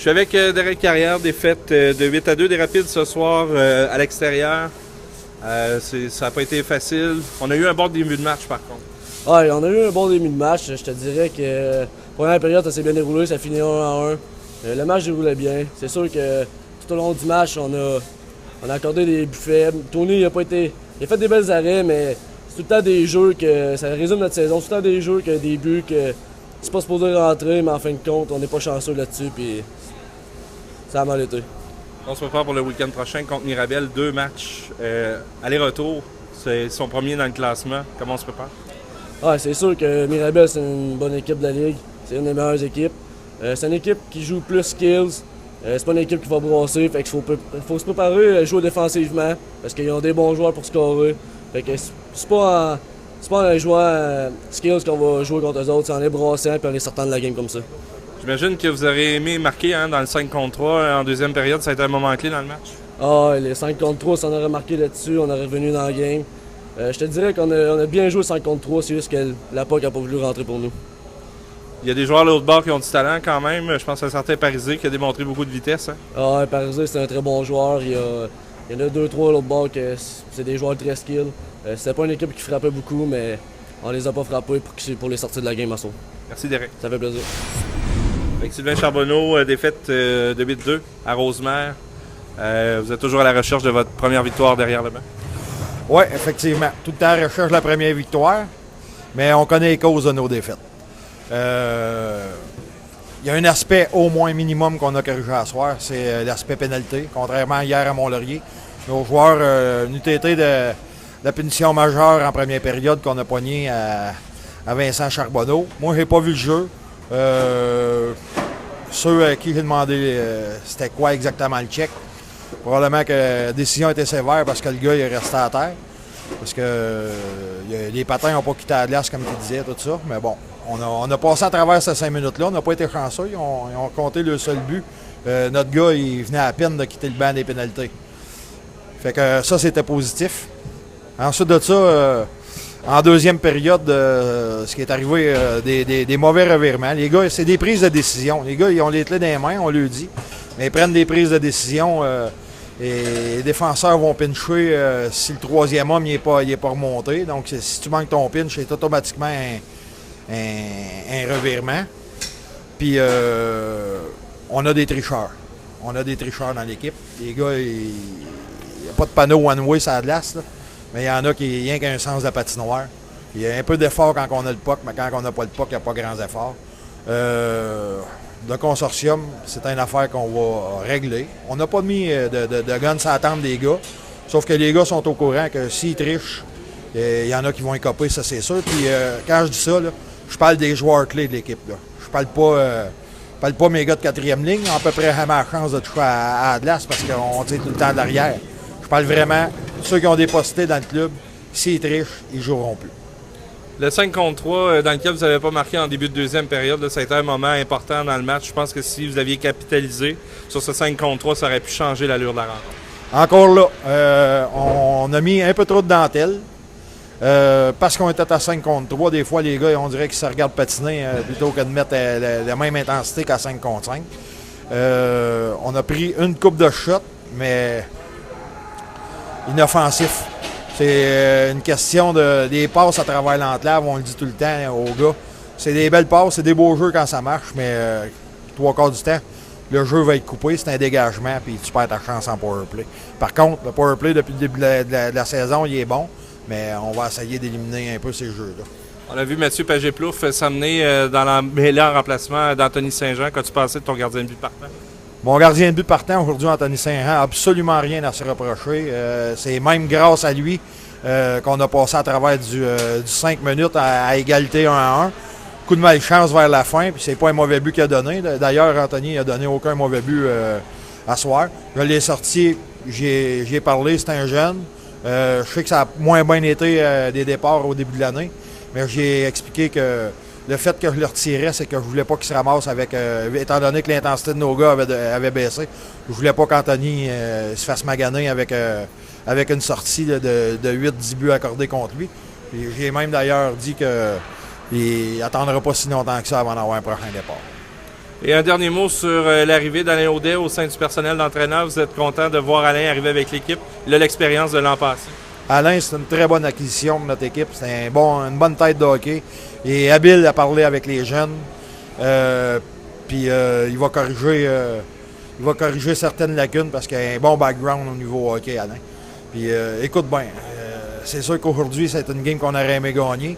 suis avec Derek Carrière, défaite de 8-2 des Rapides ce soir à l'extérieur. Ça n'a pas été facile. On a eu un bon début de match par contre. Ouais, on a eu un bon début de match. Je te dirais que première période, ça s'est bien déroulé, ça finit 1-1. Le match déroulait bien. C'est sûr que tout au long du match, on a accordé des buts faibles. Tony, il a fait des belles arrêts, mais c'est tout le temps des jeux que ça résume notre saison. C'est tout le temps des jeux que des buts que c'est pas supposé rentrer, mais en fin de compte, on n'est pas chanceux là-dessus. Puis ça a mal été. On se prépare pour le week-end prochain contre Mirabel. 2 matchs aller-retour. C'est son premier dans le classement. Comment on se prépare? Ouais, c'est sûr que Mirabel, c'est une bonne équipe de la Ligue. C'est une des meilleures équipes. C'est une équipe qui joue plus skills. C'est pas une équipe qui va brasser. Fait qu'il faut se préparer à jouer défensivement parce qu'ils ont des bons joueurs pour scorer. Fait que c'est pas en jouant skills qu'on va jouer contre eux autres. C'est en les brassant et en les sortant de la game comme ça. J'imagine que vous aurez aimé marquer dans le 5 contre 3 en deuxième période. Ça a été un moment clé dans le match. Ah, les 5 contre 3, si on aurait marqué là-dessus, on aurait revenu dans la game. Je te dirais qu'on a bien joué 5 contre 3, c'est juste que la POC n'a pas voulu rentrer pour nous. Il y a des joueurs à l'autre bord qui ont du talent quand même. Je pense à un certain Parisé qui a démontré beaucoup de vitesse. Hein? Ah, Parisé, c'est un très bon joueur. Il y en a 2-3 à l'autre bord que c'est des joueurs très skills. C'était pas une équipe qui frappait beaucoup, mais on les a pas frappés pour les sortir de la game à saut. Merci Derek. Ça fait plaisir. Avec Sylvain Charbonneau, défaite de 8-2 à Rosemère. Vous êtes toujours à la recherche de votre première victoire derrière le banc? Oui, effectivement. Tout le temps à la recherche de la première victoire, mais on connaît les causes de nos défaites. Il y a un aspect au moins minimum qu'on a corrigé à soir, c'est l'aspect pénalité. Contrairement à hier à Mont-Laurier, nos joueurs ont été de la punition majeure en première période qu'on a pognée à Vincent Charbonneau. Moi, j'ai pas vu le jeu. Ceux à qui j'ai demandé c'était quoi exactement le check. Probablement que la décision était sévère parce que le gars il est resté à terre. Parce que les patins n'ont pas quitté la glace comme tu disais, tout ça. Mais bon, on a passé à travers ces 5 minutes-là. On n'a pas été chanceux. Ils ont compté le seul but. Notre gars, il venait à peine de quitter le banc des pénalités. Fait que ça, c'était positif. Ensuite de ça, en deuxième période, ce qui est arrivé, des mauvais revirements. Les gars, c'est des prises de décision. Les gars, ils ont les clés dans les mains, on le dit. Mais ils prennent des prises de décision et les défenseurs vont pincher si le troisième homme n'est pas remonté. Donc, si tu manques ton pinch, c'est automatiquement un revirement. Puis, on a des tricheurs. On a des tricheurs dans l'équipe. Les gars, il n'y a pas de panneau one-way sur la glace, là. Mais il y en a qui rien qu'un sens de la patinoire. Il y a un peu d'effort quand on a le puck, mais quand on n'a pas le puck, il n'y a pas grands efforts. Le consortium, c'est une affaire qu'on va régler. On n'a pas mis de guns à attendre des gars. Sauf que les gars sont au courant que s'ils trichent, il y en a qui vont écoper, ça c'est sûr. Puis quand je dis ça, là, je parle des joueurs clés de l'équipe. Là. Je parle pas mes gars de quatrième ligne. On a à peu près jamais la chance de toucher à la glace parce qu'on tire tout le temps de l'arrière. Je parle vraiment de ceux qui ont des postés dans le club. S'ils trichent, ils ne joueront plus. Le 5 contre 3 dans lequel vous n'avez pas marqué en début de deuxième période, là, ça a été un moment important dans le match. Je pense que si vous aviez capitalisé sur ce 5 contre 3, ça aurait pu changer l'allure de la rencontre. Encore là, on a mis un peu trop de dentelle. Parce qu'on était à 5 contre 3, des fois, les gars, on dirait qu'ils se regardent patiner plutôt que de mettre la même intensité qu'à 5 contre 5. On a pris une coupe de shot, mais inoffensif. C'est une question des passes à travers l'enclave, on le dit tout le temps aux gars. C'est des belles passes, c'est des beaux jeux quand ça marche, mais 3/4 du temps, le jeu va être coupé, c'est un dégagement, puis tu perds ta chance en powerplay. Par contre, le powerplay, depuis le début de la saison, il est bon, mais on va essayer d'éliminer un peu ces jeux-là. On a vu Mathieu Pagé-Plouffe s'amener dans la mêlée en remplacement d'Anthony Saint-Jean. Qu'as-tu pensé de ton gardien de but partant? Mon gardien de but partant aujourd'hui, Anthony Saint-Jean, absolument rien à se reprocher. C'est même grâce à lui qu'on a passé à travers du 5 minutes à égalité 1-1. Coup de malchance vers la fin, puis c'est pas un mauvais but qu'il a donné. D'ailleurs, Anthony n'a donné aucun mauvais but à soir. Je l'ai sorti, j'ai parlé, c'est un jeune. Je sais que ça a moins bien été des départs au début de l'année, mais j'ai expliqué que le fait que je le retirais, c'est que je voulais pas qu'il se ramasse avec... étant donné que l'intensité de nos gars avait baissé, je voulais pas qu'Anthony se fasse maganer avec une sortie de 8-10 buts accordés contre lui. Et j'ai même d'ailleurs dit qu'il n'attendra pas si longtemps que ça avant d'avoir un prochain départ. Et un dernier mot sur l'arrivée d'Alain Audet au sein du personnel d'entraîneur. Vous êtes content de voir Alain arriver avec l'équipe. Il a l'expérience de l'an passé. Alain, c'est une très bonne acquisition pour notre équipe. C'est une bonne tête de hockey. Il est habile à parler avec les jeunes. Puis il va corriger certaines lacunes parce qu'il a un bon background au niveau hockey, Alain. Puis écoute bien, c'est sûr qu'aujourd'hui, c'est une game qu'on aurait aimé gagner.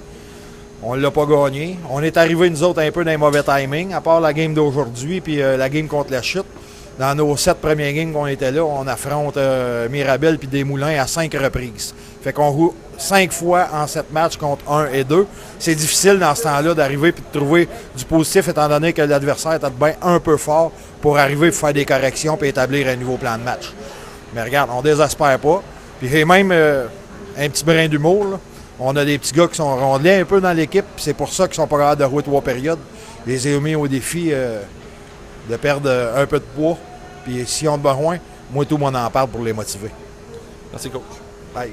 On ne l'a pas gagné. On est arrivé, nous autres, un peu dans un mauvais timing, à part la game d'aujourd'hui puis la game contre la Chute. Dans nos 7 premières games qu'on était là, on affronte Mirabel puis Desmoulins à 5 reprises. Fait qu'on joue 5 fois en 7 matchs contre 1 et 2. C'est difficile dans ce temps-là d'arriver et de trouver du positif étant donné que l'adversaire est bien un peu fort pour arriver pour faire des corrections et établir un nouveau plan de match. Mais regarde, on ne désespère pas. Puis même un petit brin d'humour, là. On a des petits gars qui sont rondelés un peu dans l'équipe. C'est pour ça qu'ils sont pas capables de jouer 3 périodes. Je les ai mis au défi de perdre un peu de poids. Puis si on a besoin, moi tout le monde en parle pour les motiver. Merci, coach. Bye.